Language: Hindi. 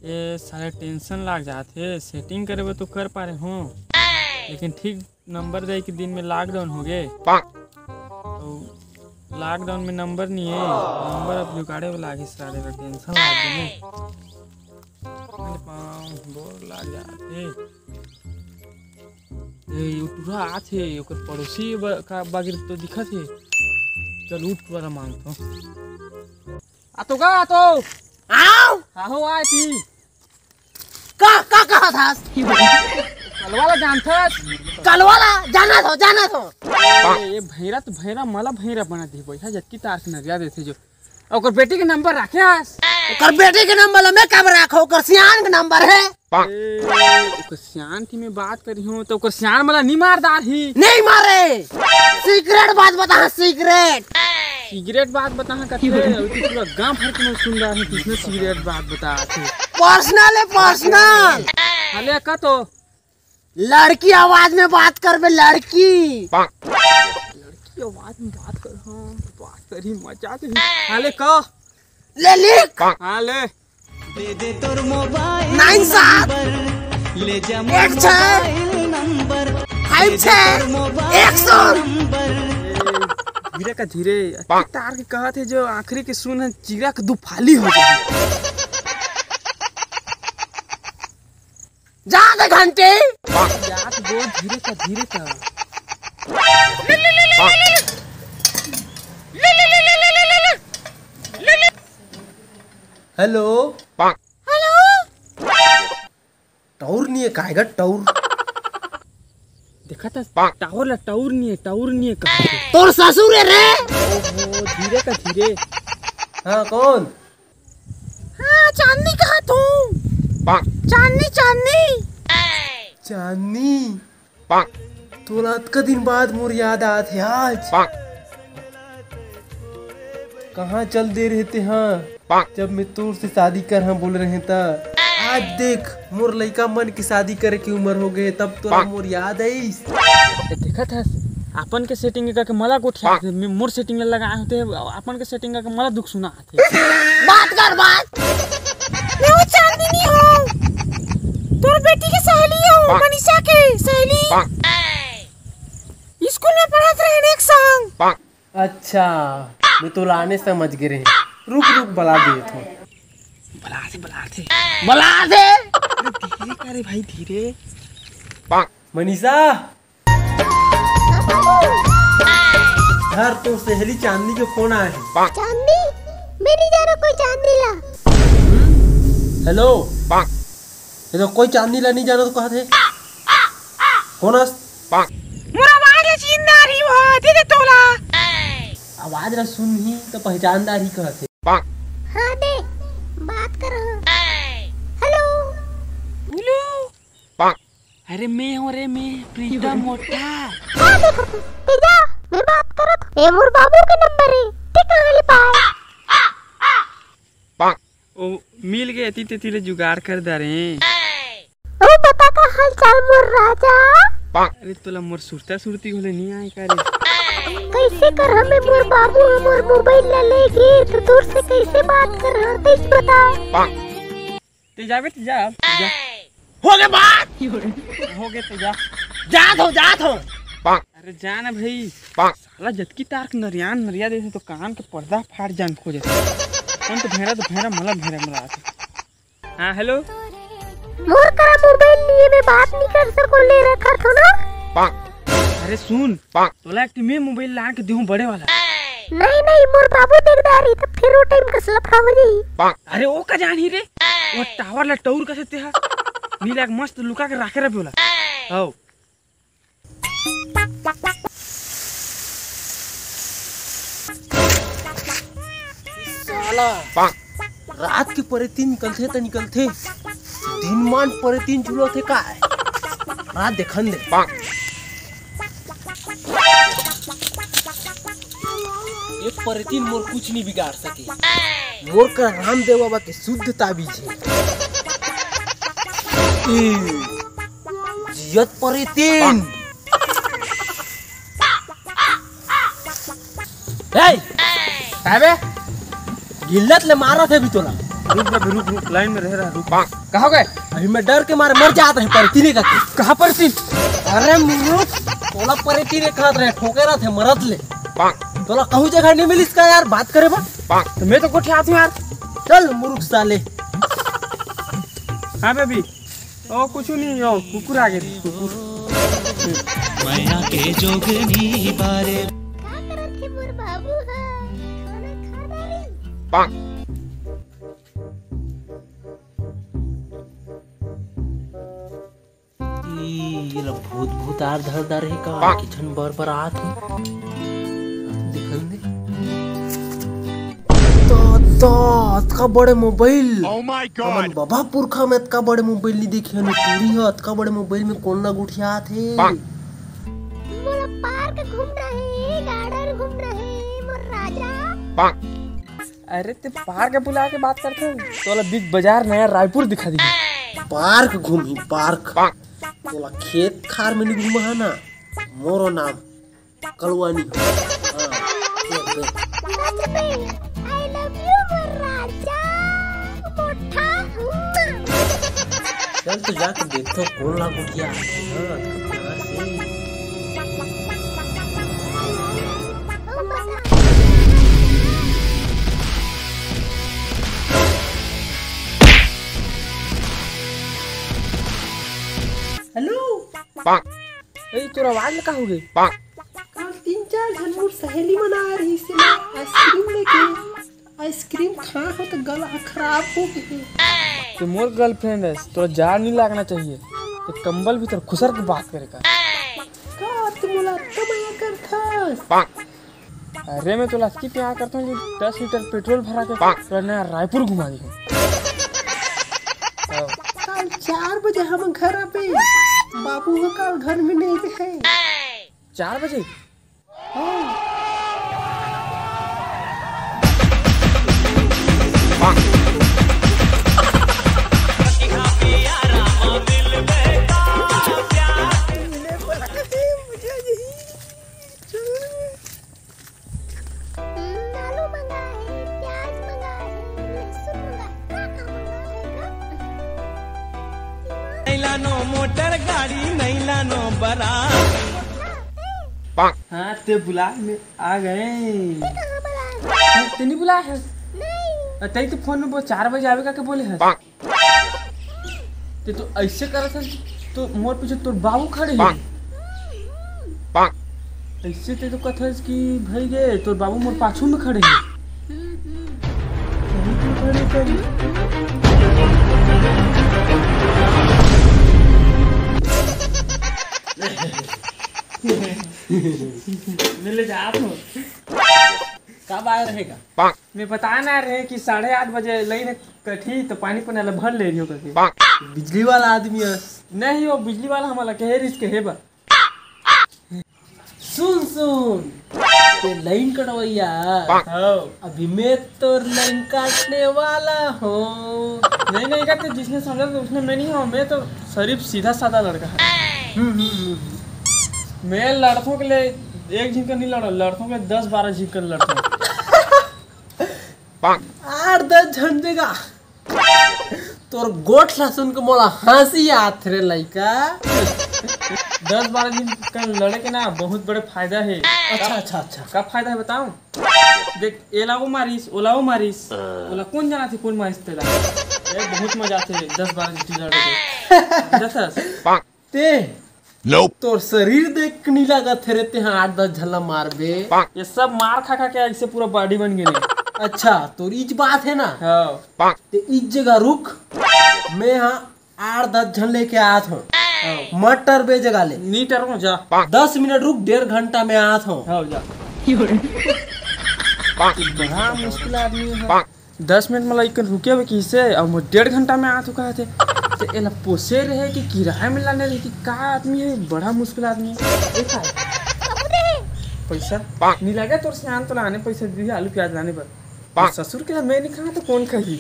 ये सारे टेंशन लाग जाते, सेटिंग करे तो कर पा रहे हूँ, लेकिन ठीक नंबर दे के दिन में लॉकडाउन हो गए तो लॉकडाउन में नंबर नहीं है, नंबर अब जुगाड़े वाला आगे सारे का टेंशन लाग गए, बोर लाग जाते। उठा आथे ओकर पड़ोसी का बागिर तो दिखा थे, चल उठ वाला मांगतो आतो का आतो आओ आहो आए थी का कहा था कलवाला जानथस कलवाला जाना तो ये भैरा तो भैरा मला भैरा बना दे बैठा जत्ती तार के नरिया देथे जो ओकर बेटी के नंबर राखेस ओकर बेटी के नंबर में कब रखो ओकर सियान के नंबर है ओकर सियान की मैं बात करी हूं तो ओकर सियान मला नहीं मारदार ही नहीं मारे सीक्रेट बात बता सिगरेट बात बता करते पूरा गांव भर के सुन रहा है किसने सिगरेट बात बता पर्सनल अले का तो लड़की आवाज में बात कर बे लड़की आवाज में बात कर हाँ बात करी मजा तो हाले का ले लिख हाले दे दे तोर मोबाइल 97 ले जा एक छह नंबर 56 धीरे का धीरे तार के कहा थे जो आखिरी के सुन है चिड़ा के दो फाली हो जाए जा दे घंटे यार वो धीरे का हेलो टावर नहीं है काहेगा टावर देखा था टावर नहीं है कहा तोर ससुर है रे ओहो धीरे का धीरे हाँ कौन हाँ चांदनी कहा तू चांदनी चांदनी तो रात का दिन बाद मोर याद आते आज कहाँ चल दे रहे थे हाँ जब मैं तोर से शादी कर हाँ बोल रहे था आज देख मोर लड़का मन की शादी करे की उम्र हो गए तब तो मोर याद आई देखा था अपन के सेटिंग करके मला को उठा मोर सेटिंग लगाए होते अपन के सेटिंग करके मला दुख सुना थे बात मैं वो चांदनी हूँ तोर बेटी की सहेली हूँ मनीषा के सहेली स्कूल में पढ़त रहे एक संग अच्छा मैं तो लाने समझ गिरे रुक बुला दिए थे बुला दे धीरे करे भाई धीरे मनीषा घर तो सहेली चांदनी के फोन आए हैं चांदनी मेरी जानो कोई चांदनी ला हेलो ये तो कोई चांदनी ला नहीं जाना तो कहा थे कौन मोरा आवाज चिंदारी हो दे दे तोला आवाज ला सुन ही तो पहचानदार ही कहते हाँ दे बात कर हेलो अरे मैं हूँ रे मैं प्रीतम मोटा हाँ देखो तेजा मैं बात करत ए मोर बाबू के नंबर है ते कहां ले पाए ओ मिल गए तीते तीले जुगाड़ कर दे रहे ओ पता का हाल चाल मोर राजा अरे तोला मोर सुरती होले नहीं आए करे कैसे कर हमें मोर बाबू मोर मोबाइल ले लेके तो दूर से कैसे बात कर रहा है बता ते जा हो गए बात हो गए ते जा जात हो अरे जाना भाई साला जतकी तार के नरिया देते तो कान के पर्दा फाड़ जान खोजे कौन तो भेरा मला आते हाँ हेलो मोर करा मोबाइल लिए मैं बात नहीं कर सको ले रखा था ना अरे सुन तोला एक मैं मोबाइल ला के देहूं बड़े वाला नहीं मोर बाबू देखदारी तो फिर वो टाइम कसला फावरी अरे ओ का जानी रे वो टावर ला टौर कैसे ते मिला एक मस्त लुका के राखे रे बोला आओ साला रात के परे तीन निकलते दिन मान परे तीन चुलो थे का रात देखन दे एक परे तीन मोर कुछ नहीं बिगाड़ सके मोर का रामदेव बाबा के शुद्ध ताबीज है जियत परे तीन गिल्लत ले मारा थे भी तोला रुक बे, रुक रुक, लाइन में रह रहा, रुक। कहाँ गए? अभी मैं डर के मारे मर जात रहे पर तीने का। कहाँ पर थी? अरे मूर्ख, तोला पर तीने खात रहे, ठोके रहा थे मरद ले। तोला कहूँ जगह नहीं मिली इसका यार, बात करे बा। तो मैं तो कोठियात हूँ यार। चल मूर्ख साले। हाँ बेबी, ओ कुछ नहीं, ओ कुकुर आ गए, कुकुर। माया के जोगनी बारे का करत हे मोर बाबू हा खाना खा डाली। ये लो भूत भूत आर धर धर है का किचन बर आत है। दिखल दे तो अतका बड़े मोबाइल। हमन बाबा पुरखा में अतका बड़े मोबाइल नहीं देखे न पूरी है। अतका बड़े मोबाइल में कौन ना गुठिया थे। मोर पार्क घूम रहे, गार्डन घूम रहे मोर राजा। अरे ते पार्क के बुला के बात करते हैं, तो बिग बाजार नया रायपुर दिखा दी। पार्क घूमी पार्क, तोला खेत खार में नहीं घूमा है ना। मोरो नाम कलवानी। सच में आई लव यू मोर राजा मोठा। चल तो जाके देखो कौन ला गुठिया। हेलो, ए तोरा आवाज में का हो गई? कल 3-4 जन मोर सहेली मना रही से आइसक्रीम लेके। आइसक्रीम खा हो तो गला खराब हो गई। तो मोर गर्लफ्रेंड है, तो जार नहीं लगना चाहिए। तो कंबल भीतर खुसर के बात करे का। का तुमला कमाया करथस? अरे मैं तो लस्की प्यार करता हूँ, 10 लीटर पेट्रोल भरा के तोरा नया रायपुर घुमा दी। कल 4 बजे हम घर पे, बाबू का कल घर में नहीं रहे। 4 बजे? आलू मंगा है, प्याज मंगा है, लहसुन मंगा है, का मंगा है। नैला नो मोटर गाड़ी नैला नो बरा। हाँ ते बुला में आ गए। कहाँ बुलाए? ते नहीं बुलाया है? नहीं। तई तो फोन में वो 4 बजे आवेगा के बोले है। ते तो ऐसे करत है तो मोर पीछे तोर बाबू खड़े हैं। ऐसे ते तो कथा कि भाई गे तोर बाबू मोर पाछू में खड़े हैं। कहीं तो खड़े करी। मिले जात हो। कब आए रहेगा? मैं बता ना रहे कि 8:30 बजे लाइन कठी तो पानी पने ला भर ले रही हो करके। बिजली वाला आदमी है। नहीं वो बिजली वाला हमारा कहे रिस्क है बा। सुन ते लाइन कटवैया। अभी मैं तो लाइन काटने वाला हूँ। नहीं करते, जिसने समझा तो उसने मैं नहीं हूँ। मैं तो शरीफ सीधा साधा लड़का है। मैं लड़कों के लिए एक झिंकर नहीं लड़ा, लड़कों के 10-12 झिंकर लड़ता हूँ। 8-10 झंडेगा तोर गोठला सुन के मोला हंसी आत रे लइका। 10-12 झिंकर लड़े के ना बहुत बड़े फायदा है। अच्छा। का फायदा है बताऊं? देख एलाओ मारिस ओलाओ मारिस, ओला कौन जाना थी कौन मारिस तेरा। ये बहुत मजा आते है 10-12 झिंकर लड़े के। जैसा ते तोर शरीर देख के नहीं लगा थे रहते हैं 8-10 झल्ला मारबे। ये सब मार खा खा के ऐसे पूरा बॉडी बन गई। अच्छा तो इच बात है ना। हाँ ते इच जगह रुक, मैं यहाँ 8-10 झन लेके आत हूँ। मटर बे जगह ले नहीं डरो जा। 10 मिनट रुक, 1.5 घंटा में आत हूँ। हाँ जा। बड़ा मुश्किल आदमी है। 10 मिनट में लाइक रुके हुए किसे और 1.5 घंटा में आ चुका है। तो एला पोसे रहे कि किराया में लाने रहे कि का आदमी है, बड़ा मुश्किल आदमी है। पैसा नहीं लगा तोर से आन तो लाने पैसा दी आलू प्याज लाने पर। ससुर के मैं नहीं कहा तो कौन कही।